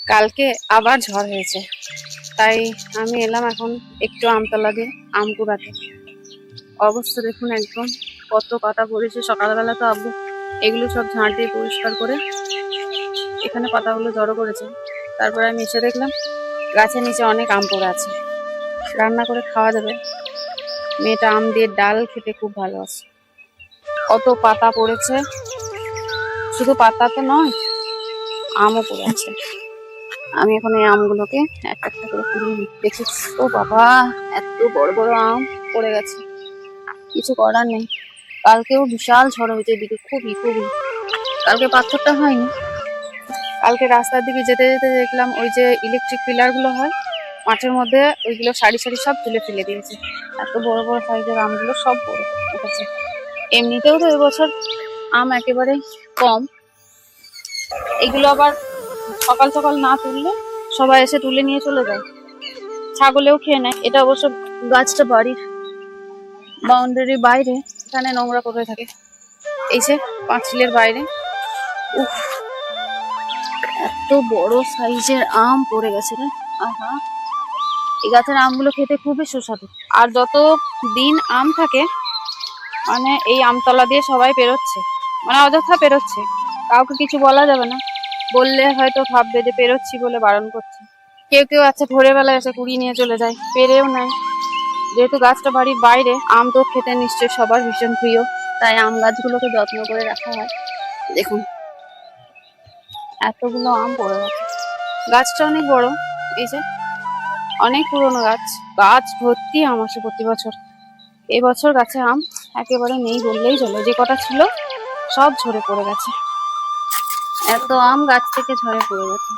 কালকে আবার ঝড় হয়েছে, তাই আমি এলাম এখন একটু আমতলা দিয়ে আম কুড়াতে। অবস্থা দেখুন, একদম কত পাতা পড়েছে। সকালবেলা তো আব্বু এগুলো সব ঝাড় দিয়ে পরিষ্কার করে এখানে পাতাগুলো জড়ো করেছে। তারপরে আমি এসে দেখলাম গাছের নিচে অনেক আম পড়ে আছে, রান্না করে খাওয়া যাবে। মেয়েটা আম দিয়ে ডাল খেতে খুব ভালোবাসে। কত পাতা পড়েছে, শুধু পাতা তো নয়, আমও পড়ে আছে। আমি এখন এই আমগুলোকে একটা একটা করে কুড়িয়ে দেখি। ও বাবা, এত বড় বড় আম পড়ে গেছে, কিছু করার নেই। কালকেও বিশাল ঝড় হয়েছে এদিকে, খুবই খুবই। কালকে পাথরটা হয়নি, কালকে রাস্তার দিকে যেতে যেতে দেখলাম ওই যে ইলেকট্রিক পিলার গুলো হয় মাঠের মধ্যে, ওইগুলো সারি সারি সব তুলে ফেলে দিয়েছে। এত বড় বড় সাইজের আমগুলো সব পড়ে উঠেছে। এমনিতেও তো এবছর আম একেবারে কম। এগুলো আবার সকাল সকাল না তুললে সবাই এসে তুলে নিয়ে চলে যায়, ছাগলেও খেয়ে নেয়। এটা অবশ্য গাছটা বাড়ির বাউন্ডারির বাইরে, এখানে নোংরা করে থাকে। এই যে পাঁচিলের বাইরে, উফ, এত বড় সাইজের আম পড়ে গেছে রে। আহা, এই গাছের আমগুলো খেতে খুবই সুস্বাদু। আর যত দিন আম থাকে, মানে এই আমতলা দিয়ে সবাই পেরোচ্ছে, মানে অযথা পেরোচ্ছে, কাউকে কিছু বলা যাবে না, বললে হয়তো ভাববে যে পেরোচ্ছি বলে বারণ করছে। কেউ কেউ আছে ভোরবেলায় এসে কুড়িয়ে নিয়ে চলে যায়, পেরেও নেয়। যেহেতু গাছটা বাড়ির বাইরে, আম তো খেতে নিশ্চয়ই সবার ভীষণ প্রিয়, তাই আম গাছগুলোকে যত্ন করে রাখা হয়। দেখুন এতগুলো আম পড়ে গেছে। গাছটা অনেক বড়, এই যে অনেক পুরনো গাছ, গাছ ভর্তি আম আসে প্রতি বছর। এবছর গাছে আম একেবারে নেই বললেই চলে, যে কটা ছিল সব ঝরে পড়ে গেছে। এত আম গাছ থেকে ঝরে পড়ে গেছে।